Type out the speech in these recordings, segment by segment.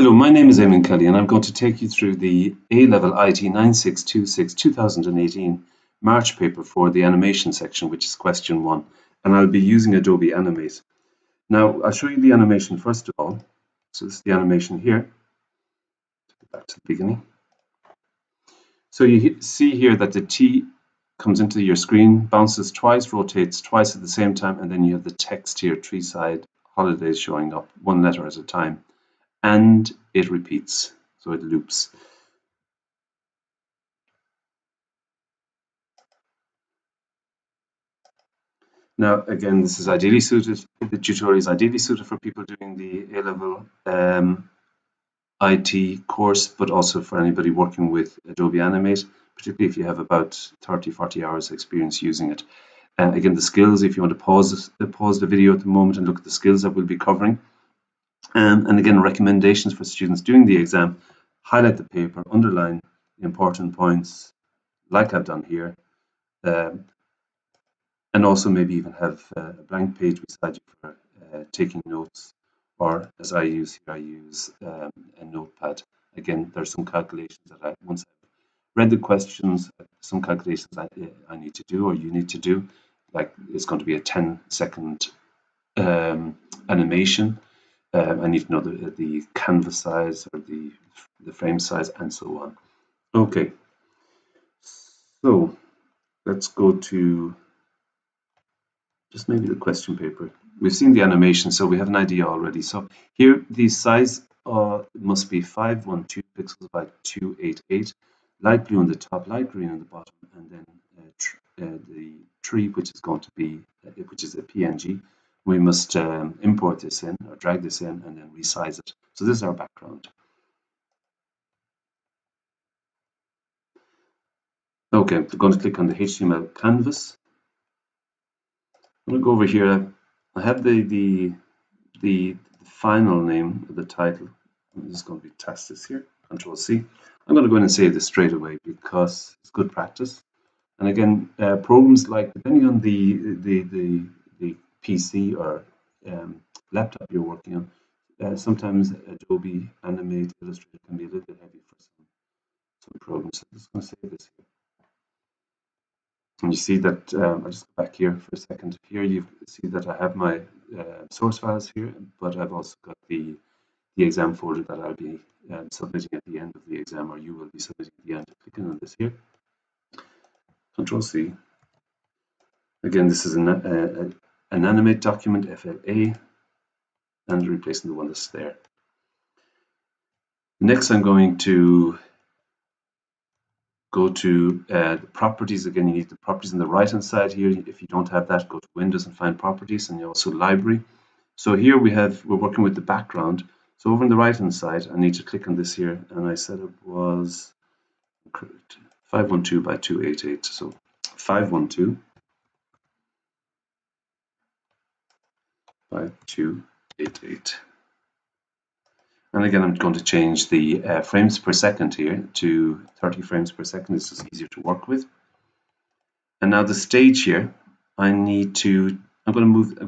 Hello, my name is Eamon Kelly and I'm going to take you through the A-Level IT 9626 2018 March paper for the animation section, which is question 1, and I'll be using Adobe Animate. Now, I'll show you the animation first of all. So this is the animation here. Back to the beginning. So you see here that the T comes into your screen, bounces twice, rotates twice at the same time, and then you have the text here, Treeside Holidays, showing up one letter at a time. And it repeats, so it loops. Now, again, this is ideally suited, the tutorial is ideally suited for people doing the A-Level IT course, but also for anybody working with Adobe Animate, particularly if you have about 30-40 hours experience using it. Again, the skills, if you want to pause the video at the moment and look at the skills that we'll be covering. And again, recommendations for students doing the exam: highlight the paper, underline the important points, like I've done here, and also maybe even have a blank page beside you for taking notes, or as I use here, I use a notepad. Again, there's some calculations that once I've read the questions, some calculations I need to do, or you need to do, like it's going to be a 10-second animation. I need to know the canvas size or the frame size and so on. Okay, so let's go to just maybe the question paper. We've seen the animation, so we have an idea already. So here the size must be 512 pixels by 288. Light blue on the top, light green on the bottom, and then the tree, which is going to be, which is a PNG. We must import this in, or drag this in, and then resize it. So this is our background. Okay, I'm going to click on the HTML canvas. I'm going to go over here. I have the final name of the title. This is going to be Tastis here. Control C. I'm going to go in and save this straight away because it's good practice. And again, programs like, depending on the PC or laptop you're working on, sometimes Adobe Animate, Illustrator can be a little bit heavy for some programs. So I'm just going to save this here. And you see that, I'll just go back here for a second. Here you see that I have my source files here, but I've also got the exam folder that I'll be submitting at the end of the exam, or you will be submitting at the end. Clicking on this here, Control C. Again, this is an Animate document, FLA, and replacing the one that's there. Next, I'm going to go to the properties. Again, you need the properties on the right hand side here. If you don't have that, go to Windows and find properties, and also library. So here we're working with the background. So over on the right hand side, I need to click on this here, and I said it was 512 by 288. So 512 by 288. And again, I'm going to change the frames per second here to 30 frames per second. This is easier to work with. And now the stage here, I'm going to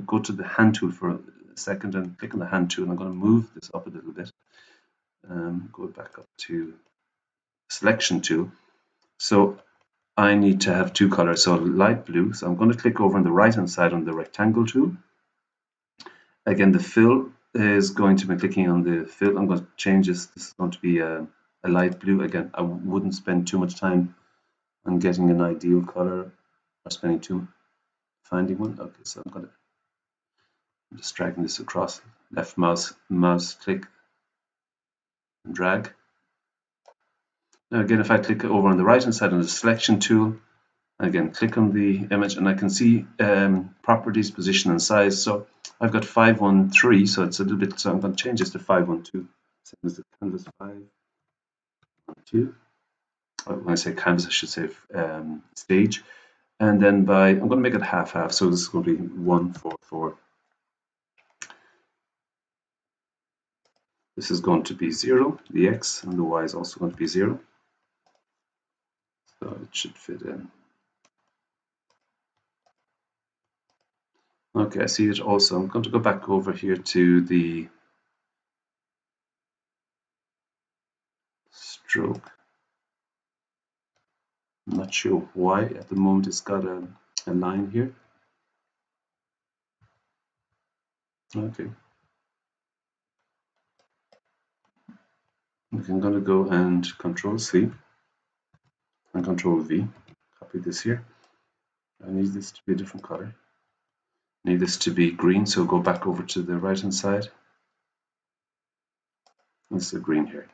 go to the hand tool for a second and click on the hand tool. And I'm going to move this up a little bit. Go back up to selection tool. So I need to have two colors, so light blue. So I'm going to click over on the right hand side on the rectangle tool. Again, the fill is going to be clicking on the fill. I'm going to change this. This is going to be a light blue. Again, I wouldn't spend too much time on getting an ideal color or spending finding one. Okay, so I'm just dragging this across. Left mouse click and drag. Now again, if I click over on the right hand side on the selection tool, again click on the image, and I can see properties, position, and size. So I've got 513, so it's a little bit. So I'm going to change this to 512. Same as the canvas 512. When I say canvas, I should say stage. And then I'm going to make it half. So this is going to be 144. This is going to be 0. The X and the Y is also going to be 0. So it should fit in. Okay, I see it also. I'm going to go back over here to the stroke. I'm not sure why at the moment it's got a line here. Okay. I'm going to go and Control C and Control V. Copy this here. I need this to be a different color. I need this to be green, so go back over to the right hand side. It's the green here.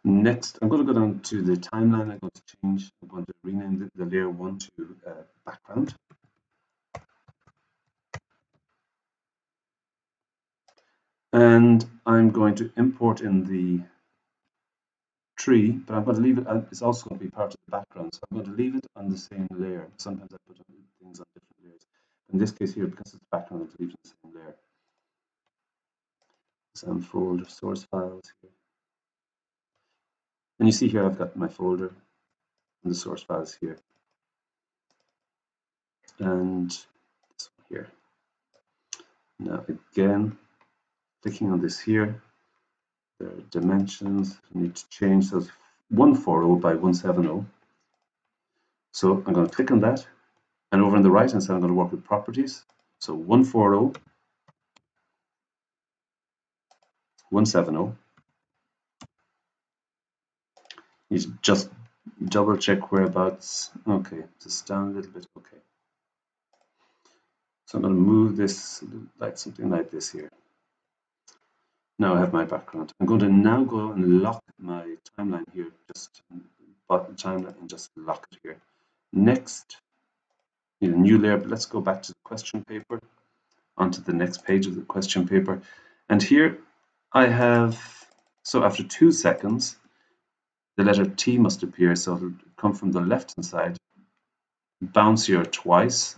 Next, I'm going to go down to the timeline. I'm going to change. I'm going to rename the layer 1 to background. And I'm going to import in the tree, but I'm going to leave it. It's also going to be part of the background, so I'm going to leave it on the same layer. Sometimes I put things on different layers. In this case here, because it's background, I'm going to leave it on the same layer. Some folder source files here, and you see here I've got my folder and the source files here, and this one here. Now again, clicking on this here, there are dimensions. I need to change those 140 by 170. So I'm going to click on that, and over on the right hand side I'm going to work with properties. So 140, 170. You just double check whereabouts. Okay, just down a little bit. Okay. So I'm going to move this like something like this here. Now I have my background. I'm going to now go and lock my timeline here, just bottom timeline, and just lock it here. Next, need a new layer, but let's go back to the question paper, onto the next page of the question paper. And here I have, so after 2 seconds, the letter T must appear, so it'll come from the left hand side, bounce here twice,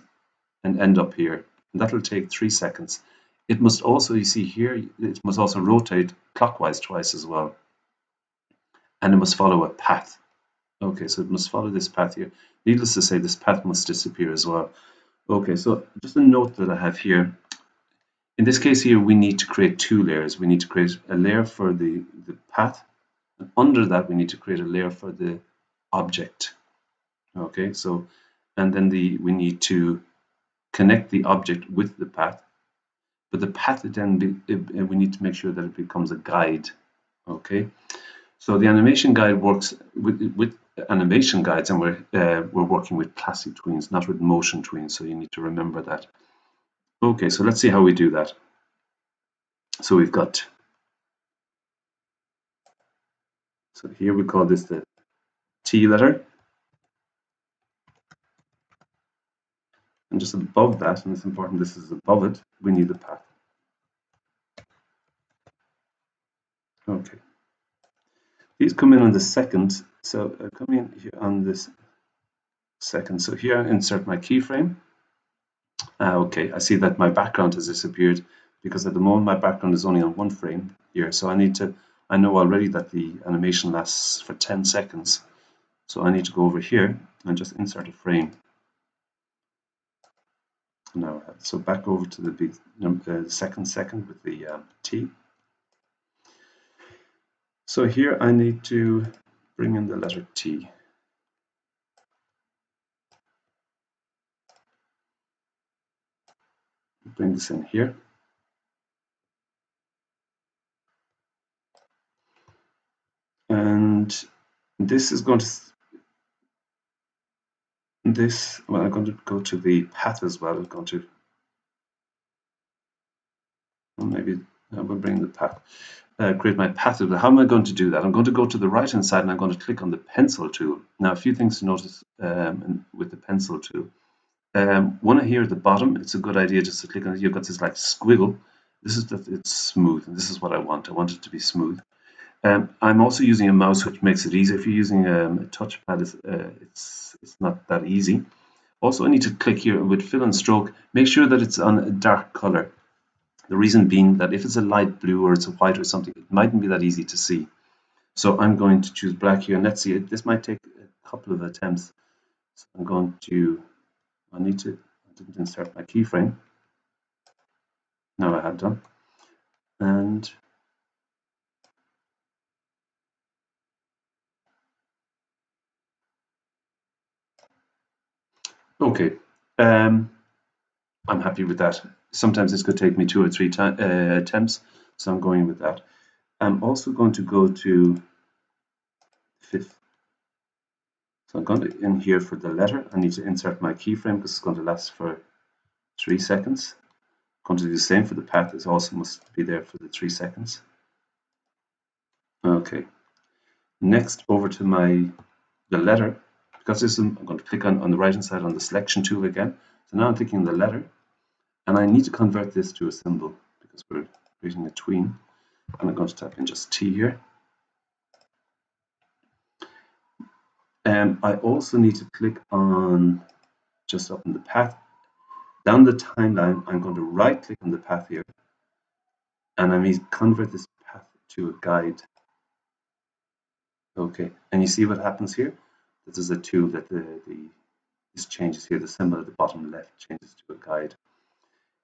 and end up here. And that'll take 3 seconds. It must also, you see here, it must also rotate clockwise twice as well. And it must follow a path. Okay, so it must follow this path here. Needless to say, this path must disappear as well. Okay, so just a note that I have here. In this case here, we need to create 2 layers. We need to create a layer for the path. And under that, we need to create a layer for the object. Okay, so, and then we need to connect the object with the path. But the path then we need to make sure that it becomes a guide. Okay, so the animation guide works with animation guides, and we're working with classic tweens, not with motion tweens. So you need to remember that. Okay, so let's see how we do that. So we've got. So here we call this the T letter, and just above that, and it's important this is above it, we need the path. Okay. These come in on the second, so come in here on this second. So here I insert my keyframe. Okay, I see that my background has disappeared because at the moment my background is only on 1 frame here. So I know already that the animation lasts for 10 seconds. So I need to go over here and just insert a frame. Now, so back over to the second with the T. So here I need to bring in the letter T. Bring this in here. And this is going to, well, I'm going to go to the path as well. I'm going to, well, maybe I will bring the path, create my path. How am I going to do that? I'm going to go to the right hand side and I'm going to click on the pencil tool. Now, a few things to notice with the pencil tool. One here at the bottom, it's a good idea just to click on it. You've got this like squiggle. This is that it's smooth, and this is what I want. I want it to be smooth. I'm also using a mouse, which makes it easier. If you're using a touchpad, it's not that easy. Also, I need to click here with fill and stroke. Make sure that it's on a dark color. The reason being that if it's a light blue or it's a white or something, it mightn't be that easy to see. So I'm going to choose black here, and let's see. This might take a couple of attempts. So I'm going to. I didn't insert my keyframe. Now I have done. And Okay, I'm happy with that. Sometimes this could take me 2 or 3 attempts, so I'm going with that. I'm also going to go to fifth. So I'm going to in here for the letter. I need to insert my keyframe because it's going to last for 3 seconds. I'm going to do the same for the path. It also must be there for the 3 seconds. Okay. Next, over to the letter. Because this is, I'm going to click on the right hand side on the selection tool again. So now I'm clicking on the letter, and I need to convert this to a symbol because we're creating a tween. And I'm going to type in just T here. I also need to click on just up in the path. Down the timeline, I'm going to right click on the path here, and I need to convert this path to a guide. Okay, and you see what happens here? This is a tool that this changes here. The symbol at the bottom left changes to a guide.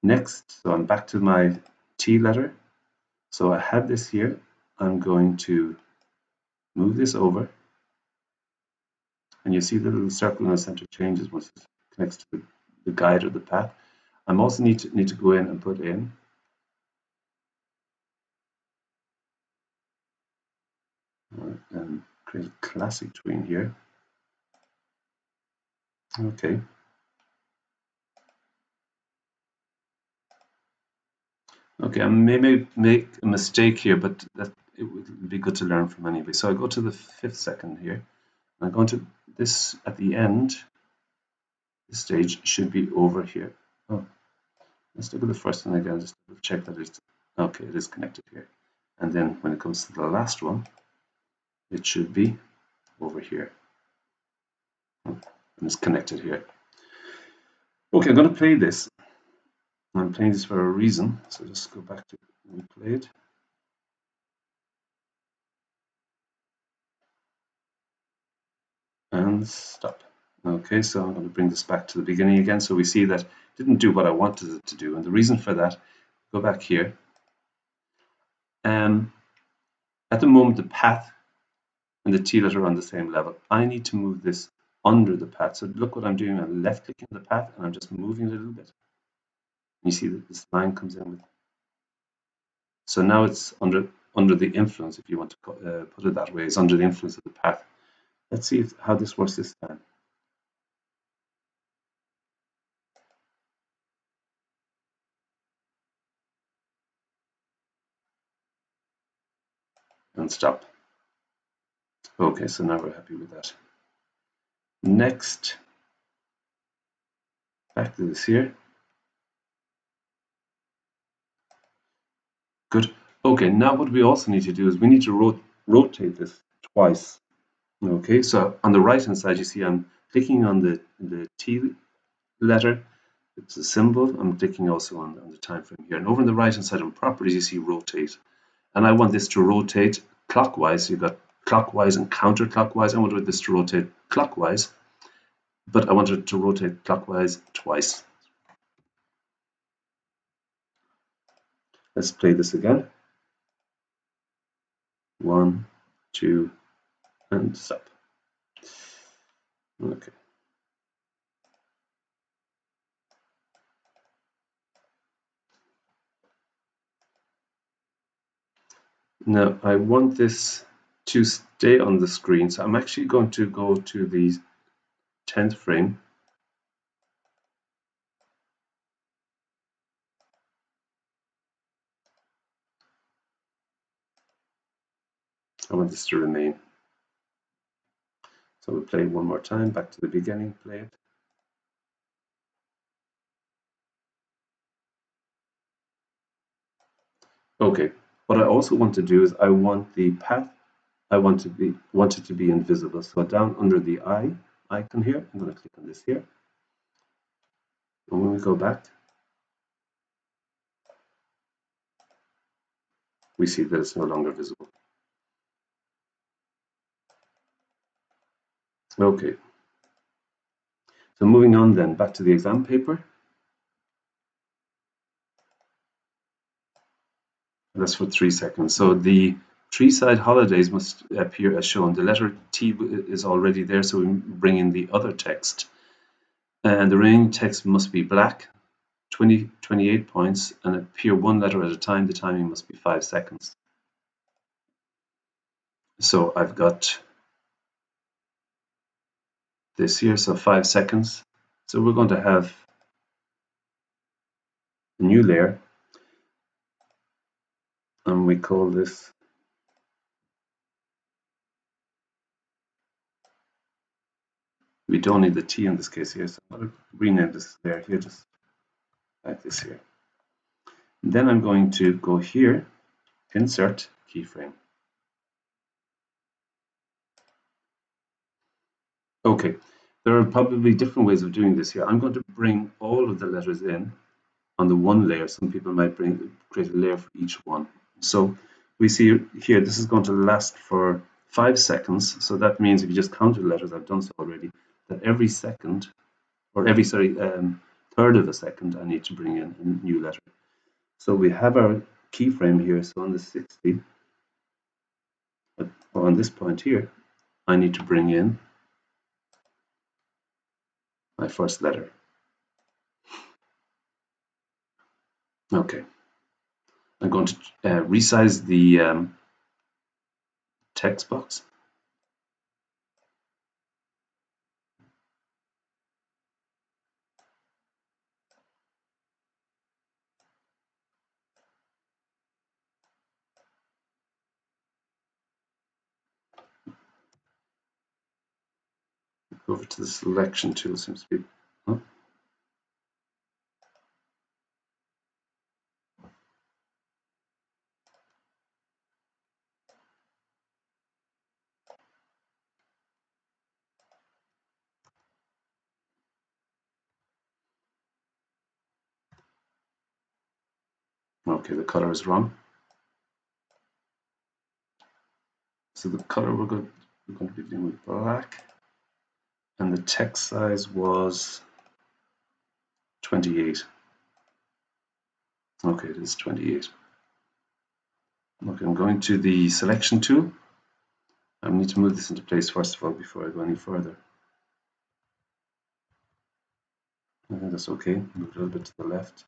Next, so I'm back to my T letter. So I have this here. I'm going to move this over, and you see the little circle in the center changes once it connects to the guide or the path. I'm also need to go in and put in and create a classic tween here. Okay. Okay, I may make a mistake here, but it would be good to learn from anyway. So I go to the 5th second here. And I'm going to this at the end. This stage should be over here. Oh, let's look at the first one again. Just to check that it's okay. It is connected here. And then when it comes to the last one, it should be over here. And it's connected here. Okay, I'm going to play this. I'm playing this for a reason. So just go back to when we played. And stop. Okay, so I'm going to bring this back to the beginning again. So we see that it didn't do what I wanted it to do. And the reason for that, go back here. At the moment, the path and the T letter are on the same level. I need to move this under the path. So look what I'm doing. I'm left clicking the path and I'm just moving it a little bit. And you see that this line comes in with. So now it's under the influence, if you want to put it that way, it's under the influence of the path. Let's see how this works this time. And stop. Okay, so now we're happy with that. Next, back to this here. Good. Okay, now what we also need to do is we need to rotate this twice. Okay, so on the right hand side, you see I'm clicking on the T letter. It's a symbol. I'm clicking also on the time frame here. And over on the right hand side on properties, you see rotate. And I want this to rotate clockwise. You've got clockwise and counterclockwise. I want this to rotate clockwise, but I want it to rotate clockwise twice. Let's play this again. 1, 2, and stop. Okay. Now I want this to stay on the screen, so I'm actually going to go to the 10th frame. I want this to remain. So we'll play it one more time, back to the beginning, play it. Okay, what I also want to do is I want the path, I want it to be invisible. So down under the eye icon here, I'm going to click on this here. And when we go back, we see that it's no longer visible. Okay. So moving on then, back to the exam paper. That's for 3 seconds. So the tree-side holidays must appear as shown. The letter T is already there, so we bring in the other text. And the remaining text must be black, 28 points, and appear one letter at a time. The timing must be 5 seconds. So I've got this here, so 5 seconds. So we're going to have a new layer, and we call this we don't need the T in this case here, so I'm going to rename this layer here just like this here. And then I'm going to go here, insert keyframe. Okay, there are probably different ways of doing this here. I'm going to bring all of the letters in on the one layer. Some people might create a layer for each one. So we see here, this is going to last for 5 seconds. So that means if you just count the letters, I've done so already, that every second, or every, third of a second, I need to bring in a new letter. So we have our keyframe here. So on the 60, or on this point here, I need to bring in my first letter. Okay. I'm going to resize the text box. Over to the selection tool, seems to be. Oh. Okay, the color is wrong. So the color we're going to be doing with black, and the text size was 28. Okay, it is 28. Okay, I'm going to the selection tool. I need to move this into place first of all before I go any further. I think that's okay. Move a little bit to the left.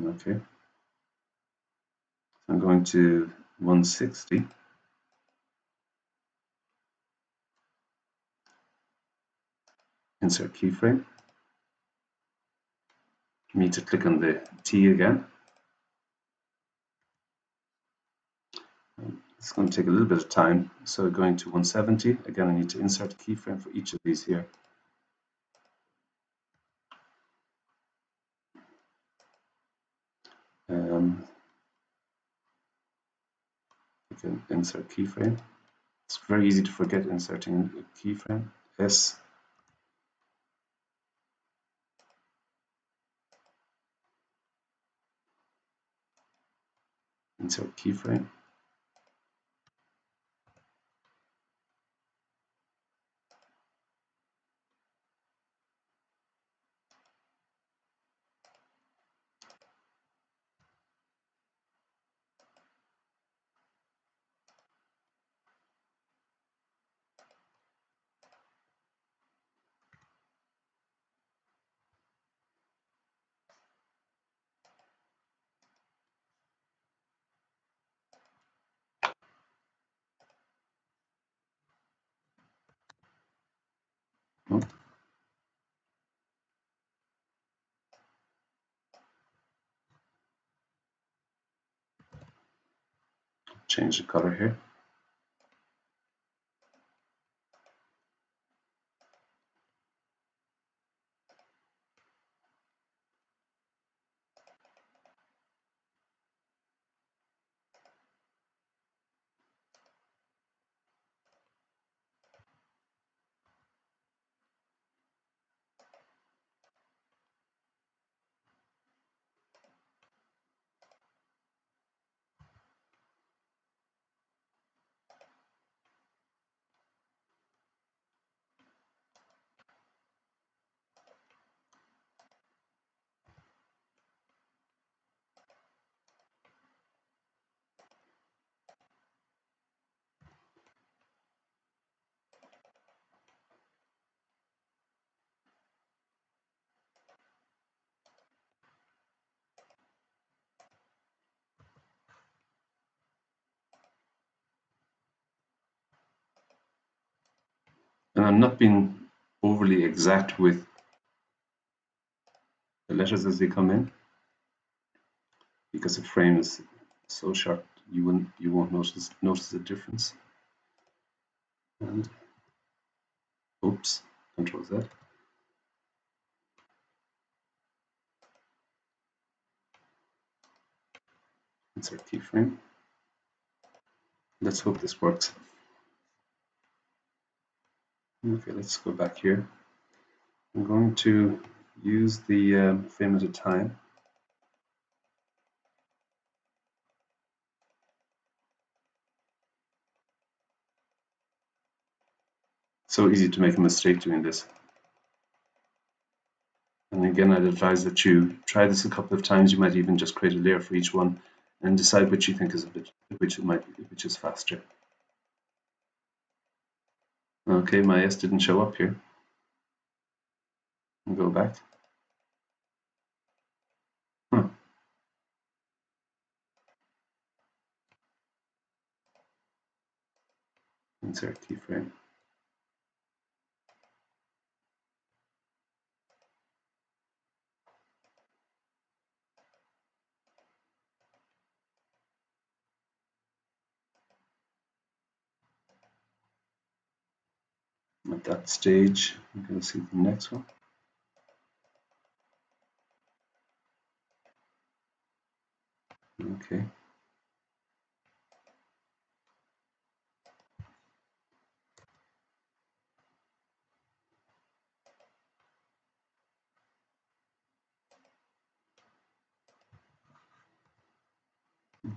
Okay. I'm going to 160. Insert keyframe. I need to click on the T again. It's going to take a little bit of time. So going to 170. Again, I need to insert a keyframe for each of these here. I can insert keyframe. It's very easy to forget inserting a keyframe. S. Insert keyframe. Oh. Change the color here. I'm not being overly exact with the letters as they come in, because the frame is so short you won't notice the difference. And oops, Control Z. Insert keyframe. Let's hope this works. Okay, let's go back here. I'm going to use the frame at a time. So easy to make a mistake doing this. And again, I'd advise that you try this a couple of times. You might even just create a layer for each one and decide which you think is which is faster. Okay, my S didn't show up here. I'll go back. Insert keyframe. At that stage, I'm going to see the next one. Okay. I'm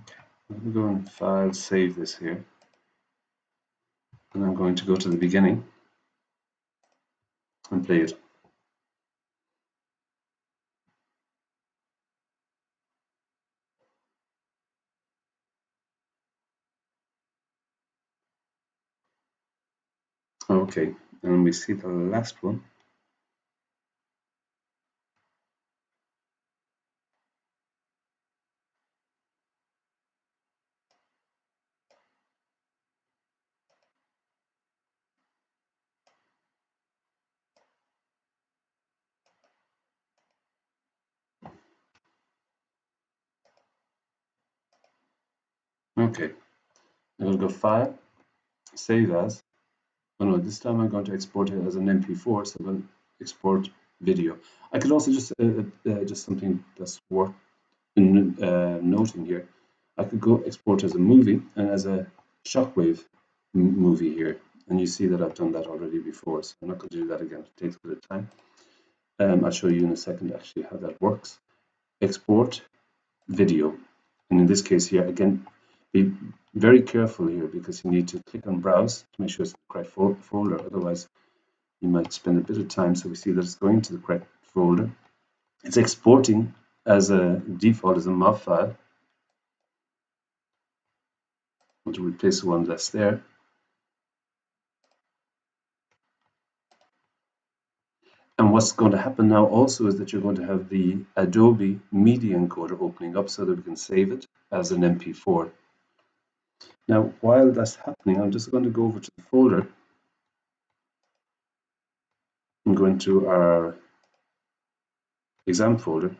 going to go in File, save this here. And I'm going to go to the beginning and play it. Okay, and we see the last one. Okay, I'm going to go File, Save As. Oh no, this time I'm going to export it as an MP4, so I'm going to export video. I could also just something that's worth noting here. I could go export as a movie and as a shockwave movie here, and you see that I've done that already before, so I'm not going to do that again. It takes a bit of time. I'll show you in a second actually how that works. Export video, and in this case here again, be very careful here because you need to click on browse to make sure it's the correct folder, otherwise you might spend a bit of time. So we see that it's going to the correct folder. It's exporting as a default as a MOV file. I want to replace the one that's there. And what's going to happen now also is that you're going to have the Adobe Media Encoder opening up so that we can save it as an MP4. Now, while that's happening, I'm just going to go over to the folder and go into our exam folder.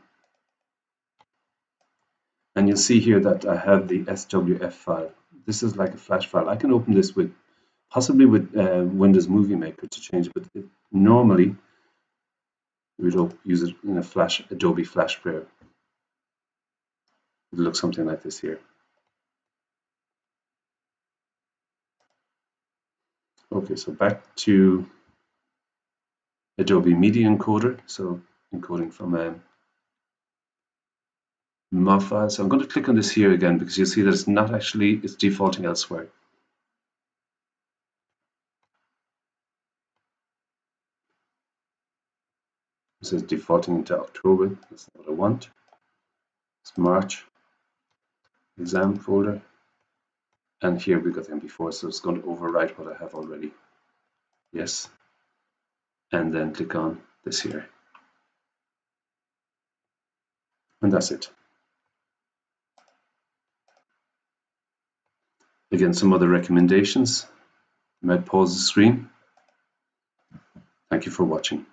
And you'll see here that I have the SWF file. This is like a flash file. I can open this with possibly with Windows Movie Maker to change it, but normally we don't use it in a Adobe Flash Player. It looks something like this here. Okay, so back to Adobe Media Encoder, so encoding from a MOV file. So I'm going to click on this here again because you'll see that it's not actually, it's defaulting elsewhere. It says defaulting into October. That's not what I want. It's March, exam folder. And here we got MP4, so it's going to overwrite what I have already. Yes. And then click on this here. And that's it. Again, some other recommendations. You might pause the screen Thank you for watching.